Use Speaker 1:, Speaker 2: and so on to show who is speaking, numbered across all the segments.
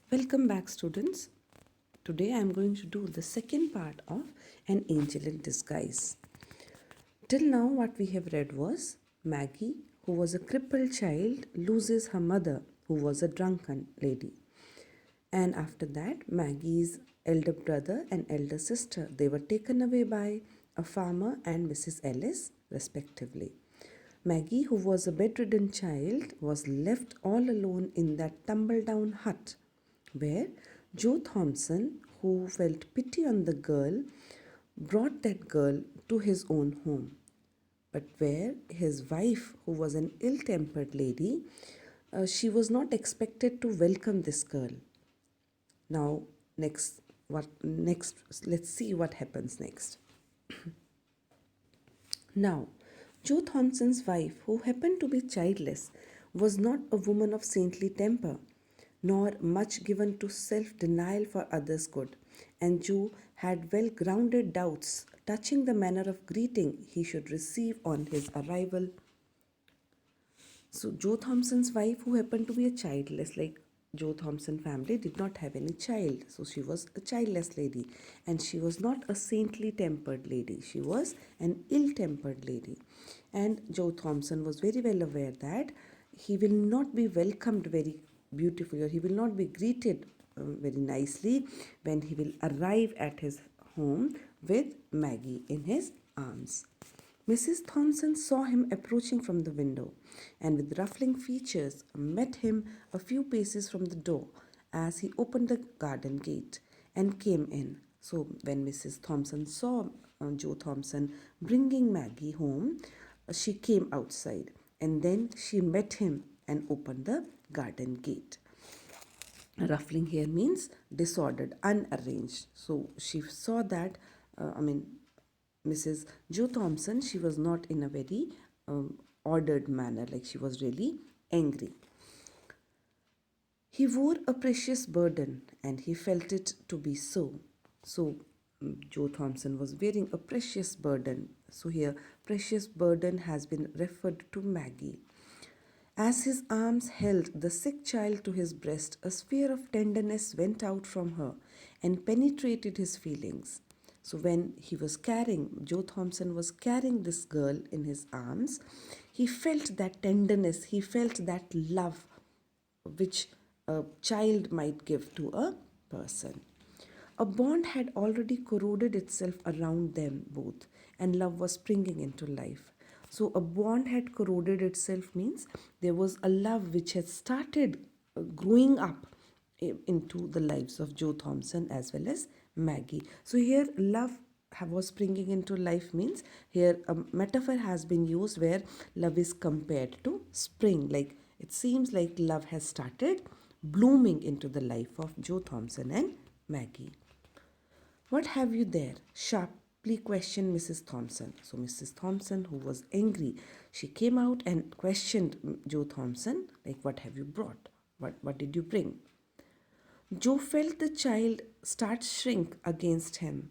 Speaker 1: Welcome back, students. Today I am going to do the second part of An Angel in Disguise. Till now, what we have read was Maggie, who was a crippled child, loses her mother, who was a drunken lady. And after that, Maggie's elder brother and elder sister, they were taken away by a farmer and Mrs. Ellis, respectively. Maggie, who was a bedridden child, was left all alone in that tumble down hut where Joe Thompson, who felt pity on the girl, brought that girl to his own home. But where his wife, who was an ill tempered lady, she was not expected to welcome this girl. Now, next? Let's see what happens next. Now, Joe Thompson's wife, who happened to be childless, was not a woman of saintly temper, nor much given to self denial for others' good, and Joe had well grounded doubts touching the manner of greeting he should receive on his arrival. So Joe Thompson's wife, who happened to be a childless, like Joe Thompson family did not have any child, so she was a childless lady, and she was not a saintly tempered lady. She was an ill-tempered lady, and Joe Thompson was very well aware that he will not be welcomed very beautifully, or he will not be greeted very nicely when he will arrive at his home with Maggie in his arms. Mrs. Thompson saw him approaching from the window and with ruffling features met him a few paces from the door as he opened the garden gate and came in. So, when Mrs. Thompson saw Joe Thompson bringing Maggie home, she came outside and then she met him and opened the garden gate. Ruffling here means disordered, unarranged. So she saw that, Mrs. Joe Thompson, she was not in a very ordered manner, like she was really angry. He wore a precious burden and he felt it to be so. So, Joe Thompson was wearing a precious burden. So, here, precious burden has been referred to Maggie. As his arms held the sick child to his breast, a sphere of tenderness went out from her and penetrated his feelings. So, when he was carrying, Joe Thompson was carrying this girl in his arms, he felt that tenderness, he felt that love which a child might give to a person. A bond had already corroded itself around them both, and love was springing into life. So, a bond had corroded itself means there was a love which had started growing up into the lives of Joe Thompson as well as Maggie. So, here love was springing into life means here a metaphor has been used where love is compared to spring. Like it seems like love has started blooming into the life of Joe Thompson and Maggie. What have you there? Sharply questioned Mrs. Thompson. So, Mrs. Thompson, who was angry, she came out and questioned Joe Thompson, like, what have you brought? What did you bring? Joe felt the child start shrink against him.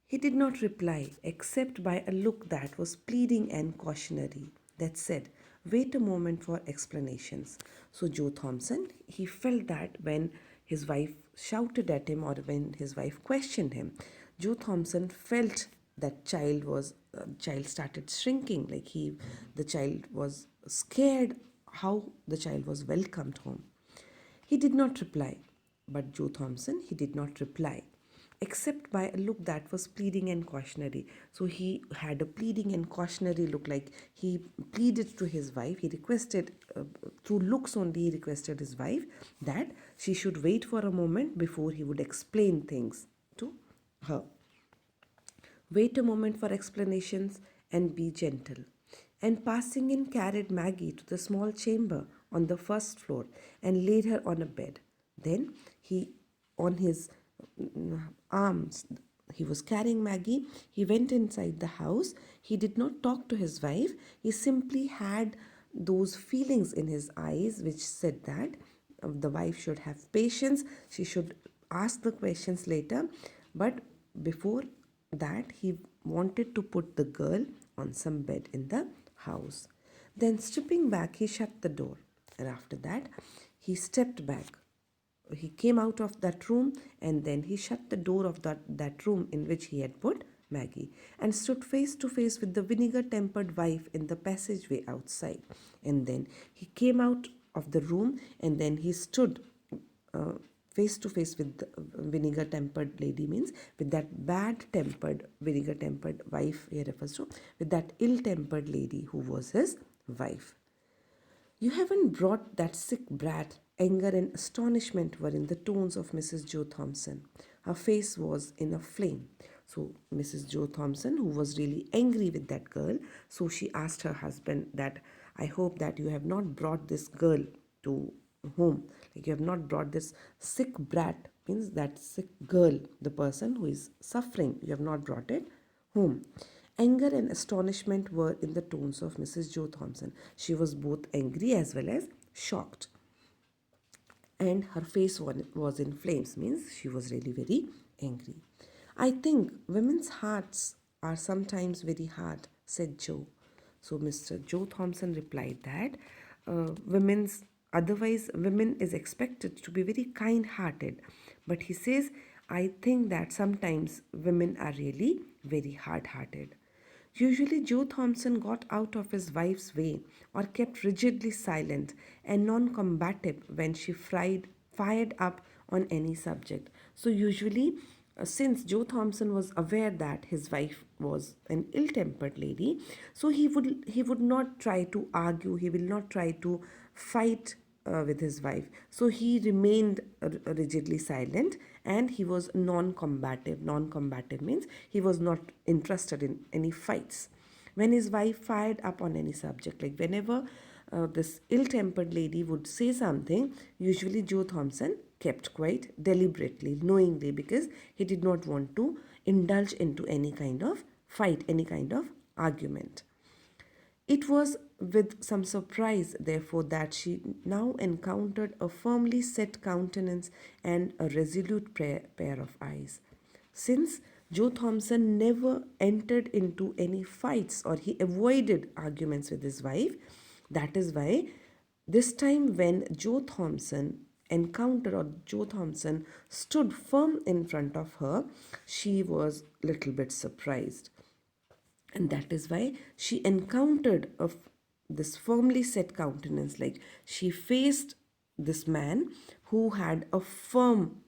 Speaker 1: He did not reply, except by a look that was pleading and cautionary, that said, wait a moment for explanations. So, Joe Thompson, he felt that when his wife shouted at him or when his wife questioned him, Joe Thompson felt that child started shrinking, like the child was scared how the child was welcomed home. He did not reply, but Joe Thompson, he did not reply, except by a look that was pleading and cautionary. So he had a pleading and cautionary look, like he pleaded to his wife. He requested, through looks only, he requested his wife that she should wait for a moment before he would explain things to her. Wait a moment for explanations and be gentle. And passing in, carried Maggie to the small chamber on the first floor and laid her on a bed. Then he, on his arms, he was carrying Maggie. He went inside the house. He did not talk to his wife. He simply had those feelings in his eyes which said that the wife should have patience. She should ask the questions later. But before that, he wanted to put the girl on some bed in the house. Then, stripping back, he shut the door. And after that, he stepped back. He came out of that room and then he shut the door of that room in which he had put Maggie and stood face to face with the vinegar tempered wife in the passageway outside. And then he came out of the room and then he stood uh, face to face with the vinegar tempered lady, means with that bad tempered vinegar tempered wife he refers to, with that ill tempered lady who was his wife. "You haven't brought that sick brat." Anger and astonishment were in the tones of Mrs. Joe Thompson. Her face was in a flame. So Mrs. Joe Thompson, who was really angry with that girl, so she asked her husband that, "I hope that you have not brought this girl to home. Like, you have not brought this sick brat," means that sick girl, the person who is suffering, you have not brought it home. Anger and astonishment were in the tones of Mrs. Joe Thompson. She was both angry as well as shocked. And her face was in flames, means she was really very angry. "I think women's hearts are sometimes very hard," said Joe. So Mr. Joe Thompson replied that women is expected to be very kind hearted, but he says, "I think that sometimes women are really very hard hearted." Usually, Joe Thompson got out of his wife's way or kept rigidly silent and non combative when she fired up on any subject. So, usually, since Joe Thompson was aware that his wife was an ill tempered lady, so he would not try to argue, he will not try to fight with his wife. So he remained rigidly silent and he was non combative. Non combative means he was not interested in any fights. When his wife fired up on any subject, like whenever this ill tempered lady would say something, usually Joe Thompson kept quiet deliberately, knowingly, because he did not want to indulge into any kind of fight, any kind of argument. It was with some surprise, therefore, that she now encountered a firmly set countenance and a resolute pair of eyes. Since Joe Thompson never entered into any fights or he avoided arguments with his wife, that is why this time when Joe Thompson encountered or Joe Thompson stood firm in front of her, she was a little bit surprised. And that is why she encountered this firmly set countenance, like she faced this man who had a firm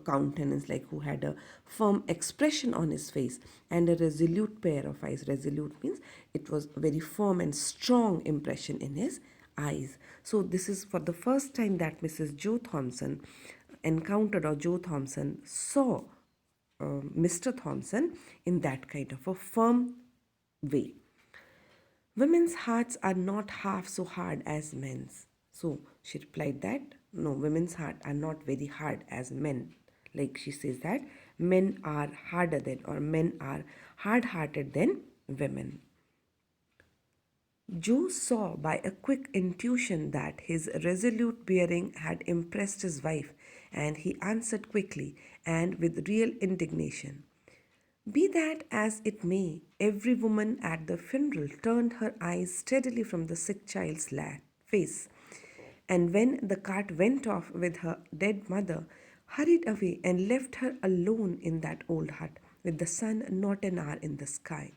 Speaker 1: countenance, like who had a firm expression on his face and a resolute pair of eyes. Resolute means it was very firm and strong impression in his eyes. So this is for the first time that Mrs. Joe Thompson encountered, or Joe Thompson saw Mr. Thompson in that kind of a firm way. Women's hearts are not half so hard as men's. So she replied that no, women's hearts are not very hard as men. Like she says that men are harder than, or men are hard hearted than women. Joe saw by a quick intuition that his resolute bearing had impressed his wife, and he answered quickly and with real indignation. Be that as it may, every woman at the funeral turned her eyes steadily from the sick child's face, and when the cart went off with her dead mother, hurried away and left her alone in that old hut with the sun not an hour in the sky.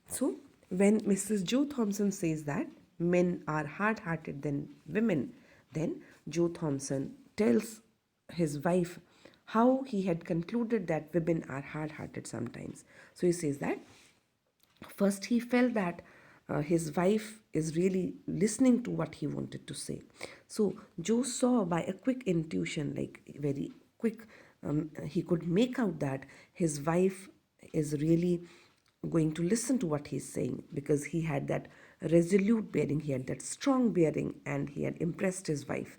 Speaker 1: So, when Mrs. Joe Thompson says that men are hard hearted than women, then Joe Thompson tells his wife how he had concluded that women are hard hearted sometimes. So, he says that first he felt that his wife is really listening to what he wanted to say. So, Joe saw by a quick intuition, like very quick, he could make out that his wife is really going to listen to what he's saying, because he had that resolute bearing, he had that strong bearing, and he had impressed his wife.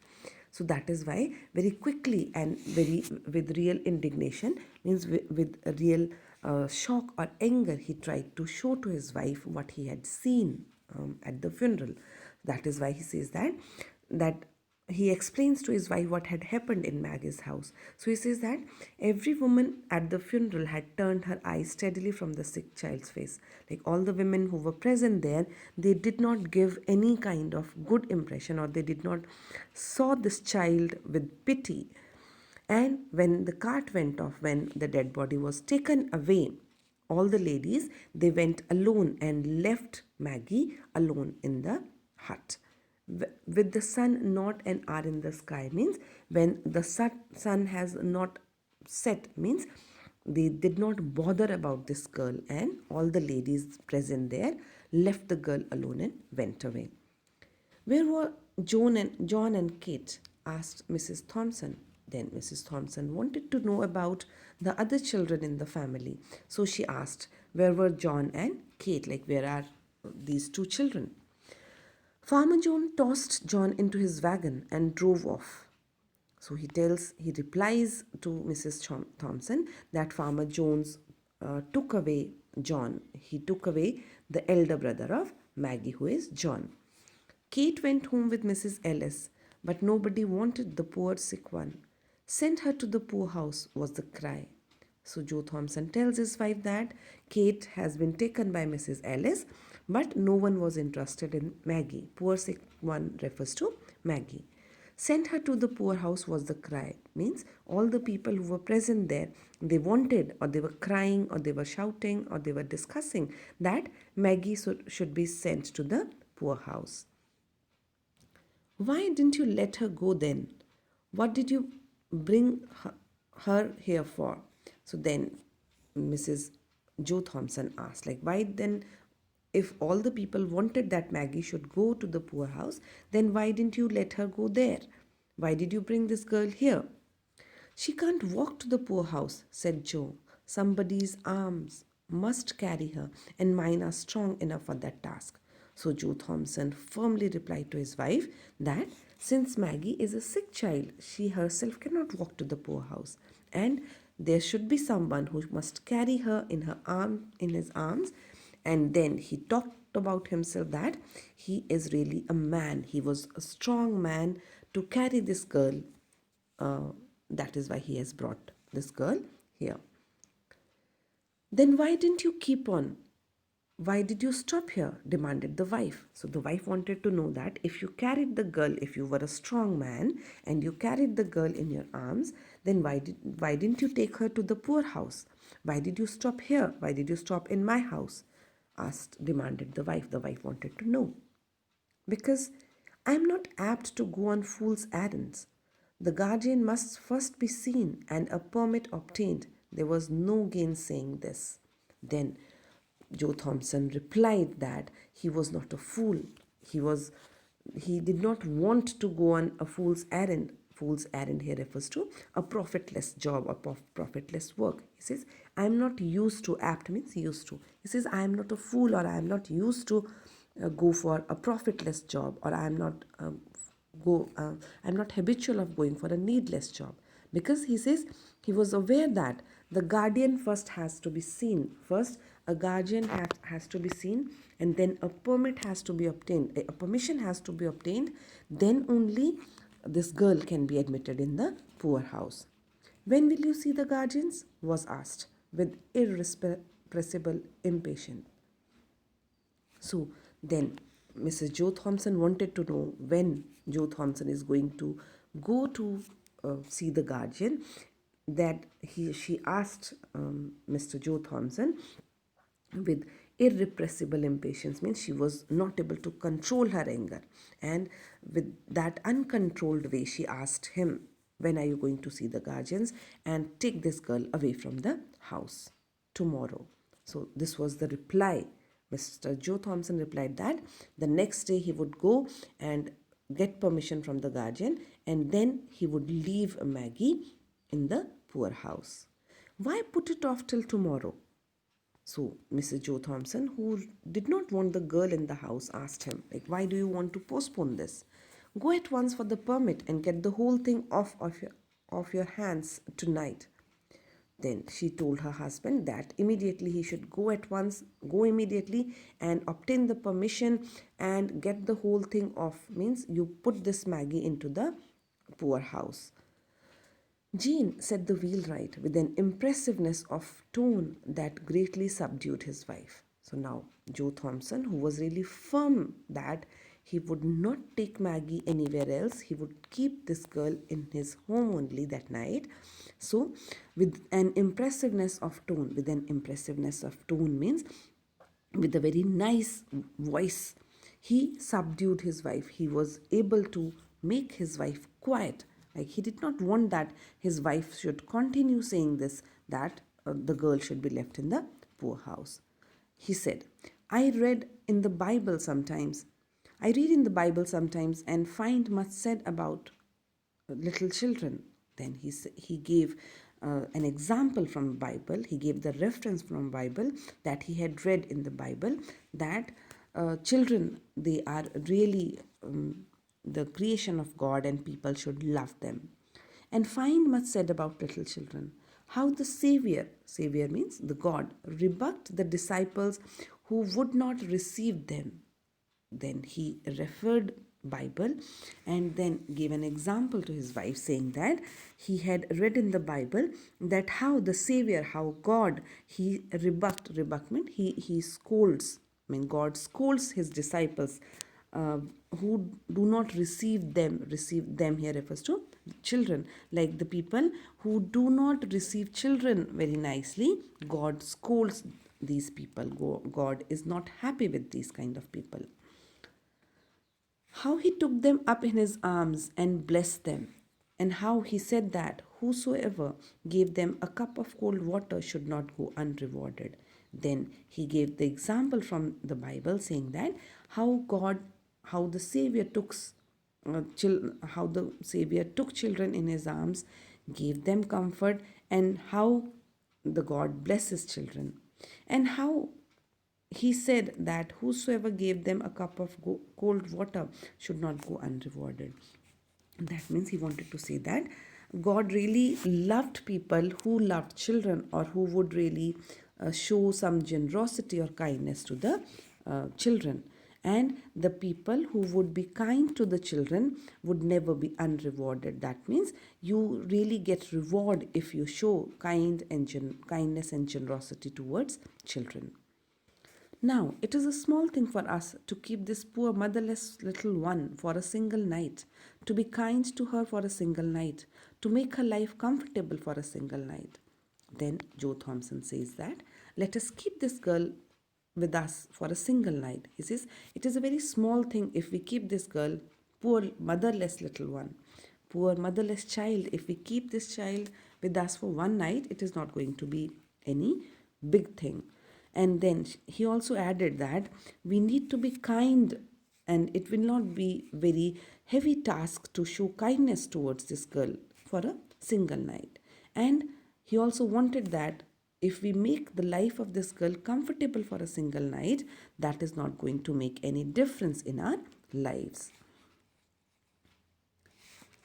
Speaker 1: So that is why very quickly and very with real indignation, means with a real shock or anger, he tried to show to his wife what he had seen at the funeral. That is why he says that he explains to his wife what had happened in Maggie's house. So he says that every woman at the funeral had turned her eyes steadily from the sick child's face. Like all the women who were present there, they did not give any kind of good impression, or they did not saw this child with pity. And when the cart went off, when the dead body was taken away, all the ladies, they went alone and left Maggie alone in the hut with the sun not an hour in the sky. Means when the sun has not set, means they did not bother about this girl, and all the ladies present there left the girl alone and went away. Where were John and Kate? Asked Mrs. Thompson. Then Mrs. Thompson wanted to know about the other children in the family. So she asked, where were John and Kate? Like, where are these two children? Farmer John tossed John into his wagon and drove off. So he replies to Mrs. Thompson that Farmer Jones took away John. He took away the elder brother of Maggie, who is John. Kate went home with Mrs. Ellis, but nobody wanted the poor sick one. Send her to the poorhouse, was the cry. So Joe Thompson tells his wife that Kate has been taken by Mrs. Ellis, but no one was interested in Maggie. Poor sick one refers to Maggie. Send her to the poorhouse, was the cry. Means all the people who were present there, they wanted, or they were crying, or they were shouting, or they were discussing that Maggie should be sent to the poorhouse. Why didn't you let her go then? What did you bring her here for? So then Mrs. Joe Thompson asked, like, why then, if all the people wanted that Maggie should go to the poorhouse, then why didn't you let her go there? Why did you bring this girl here? She can't walk to the poorhouse, said Joe. Somebody's arms must carry her, and mine are strong enough for that task. So Joe Thompson firmly replied to his wife that since Maggie is a sick child, she herself cannot walk to the poorhouse, and there should be someone who must carry her in his arms. And then he talked about himself that he is really a man. He was a strong man to carry this girl. That is why he has brought this girl here. Then why didn't you keep on? Why did you stop here? Demanded the wife. So the wife wanted to know that if you carried the girl, if you were a strong man and you carried the girl in your arms, then why didn't you take her to the poorhouse? Why did you stop here? Why did you stop in my house? Demanded the wife. The wife wanted to know. Because I am not apt to go on fool's errands. The guardian must first be seen and a permit obtained. There was no gainsaying this. Then Joe Thompson replied that he was not a fool. He did not want to go on a fool's errand. Fool's errand here refers to a profitless job or profitless work. He says, I am not used to, apt means used to. He says, I am not a fool, or I am not used to go for a profitless job, or I am not I'm not habitual of going for a needless job. Because he says he was aware that the guardian first has to be seen. First, a guardian has to be seen, and then a permit has to be obtained. A permission has to be obtained. Then only this girl can be admitted in the poorhouse. When will you see the guardians? Was asked with irrepressible impatience. So then Mrs. Joe Thompson wanted to know when Joe Thompson is going to go to see the guardian. That she asked Mr. Joe Thompson with irrepressible impatience, means she was not able to control her anger, and with that uncontrolled way she asked him, when are you going to see the guardians and take this girl away from the house? Tomorrow. So this was the reply. Mr. Joe Thompson replied that the next day he would go and get permission from the guardian, and then he would leave Maggie in the poorhouse. Why put it off till tomorrow? So Mrs. Joe Thompson, who did not want the girl in the house, asked him, like, why do you want to postpone this? Go at once for the permit and get the whole thing off your hands tonight. Then she told her husband that immediately he should go immediately and obtain the permission and get the whole thing off. Means you put this Maggie into the poorhouse. Jean set the wheelwright with an impressiveness of tone that greatly subdued his wife. So now, Joe Thompson, who was really firm that he would not take Maggie anywhere else, he would keep this girl in his home only that night. So, with an impressiveness of tone means with a very nice voice, he subdued his wife. He was able to make his wife quiet. Like he did not want that his wife should continue saying this, that the girl should be left in the poorhouse. He said, I read in the Bible sometimes. I read in the Bible sometimes and find much said about little children. Then he gave an example from Bible. He gave the reference from Bible that he had read in the Bible, that children, they are really the creation of God and people should love them. And find much said about little children. How the Savior means the God, rebuked the disciples who would not receive them. Then he referred Bible and then gave an example to his wife, saying that he had read in the Bible that how the Savior, how God, he rebuked meant he scolds. I mean, God scolds his disciples who do not receive them. Receive them here refers to children, like the people who do not receive children very nicely. God scolds these people. God is not happy with these kind of people. How he took them up in his arms and blessed them, and how he said that whosoever gave them a cup of cold water should not go unrewarded. Then he gave the example from the Bible, saying that how the Savior took how the Savior took children in his arms, gave them comfort, and how the God blesses children, and how he said that whosoever gave them a cup of cold water should not go unrewarded. That means he wanted to say that God really loved people who loved children, or who would really show some generosity or kindness to the children. And the people who would be kind to the children would never be unrewarded. That means you really get reward if you show kindness and generosity towards children. Now, it is a small thing for us to keep this poor motherless little one for a single night, to be kind to her for a single night, to make her life comfortable for a single night. Then Joe Thompson says that, let us keep this girl with us for a single night. He says, it is a very small thing if we keep this girl, poor motherless little one, poor motherless child, if we keep this child with us for one night, it is not going to be any big thing. And then he also added that we need to be kind, and it will not be very heavy task to show kindness towards this girl for a single night. And he also wanted that if we make the life of this girl comfortable for a single night, that is not going to make any difference in our lives.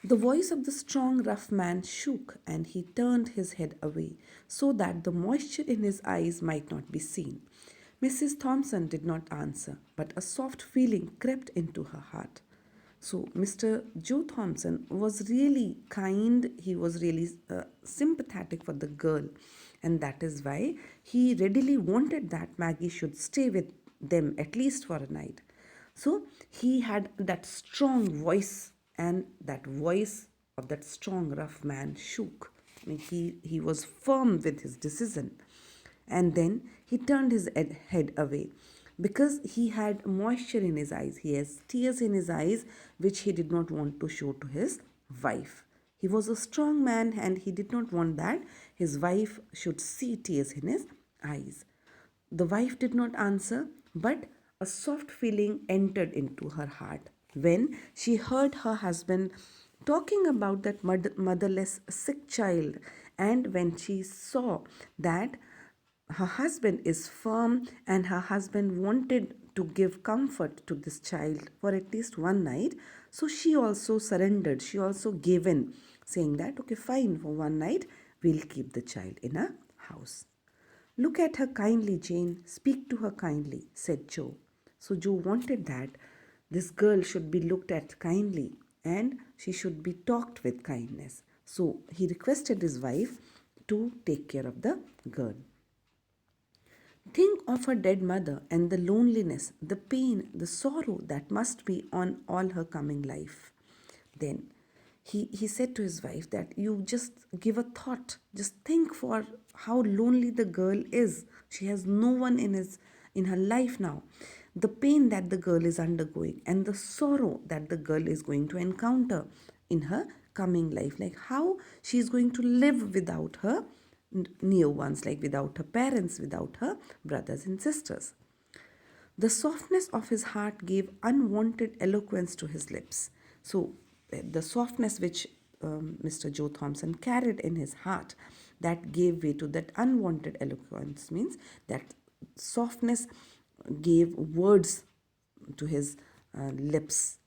Speaker 1: The voice of the strong, rough man shook, and he turned his head away so that the moisture in his eyes might not be seen. Mrs. Thompson did not answer, but a soft feeling crept into her heart. So, Mr. Joe Thompson was really kind, he was really sympathetic for the girl, and that is why he readily wanted that Maggie should stay with them at least for a night. So, he had that strong voice, and that voice of that strong, rough man shook. I mean, he was firm with his decision. And then he turned his head away because he had moisture in his eyes. He has tears in his eyes, which he did not want to show to his wife. He was a strong man, and he did not want that his wife should see tears in his eyes. The wife did not answer, but a soft feeling entered into her heart when she heard her husband talking about that motherless sick child, and when she saw that her husband is firm and her husband wanted to give comfort to this child for at least one night, so she also surrendered, she also gave in, saying that okay, fine, for one night We'll keep the child in a house. Look at her kindly, Jane. Speak to her kindly, said Joe. So Joe wanted that this girl should be looked at kindly and she should be talked with kindness. So he requested his wife to take care of the girl. Think of her dead mother and the loneliness, the pain, the sorrow that must be on all her coming life. Then he said to his wife that you just give a thought, just think for how lonely the girl is. She has no one in her life now. The pain that the girl is undergoing and the sorrow that the girl is going to encounter in her coming life, like how she is going to live without her near ones, like without her parents, without her brothers and sisters. The softness of his heart gave unwanted eloquence to his lips. So, the softness which Mr. Joe Thompson carried in his heart, that gave way to that unwanted eloquence, means that softness gave words to his lips,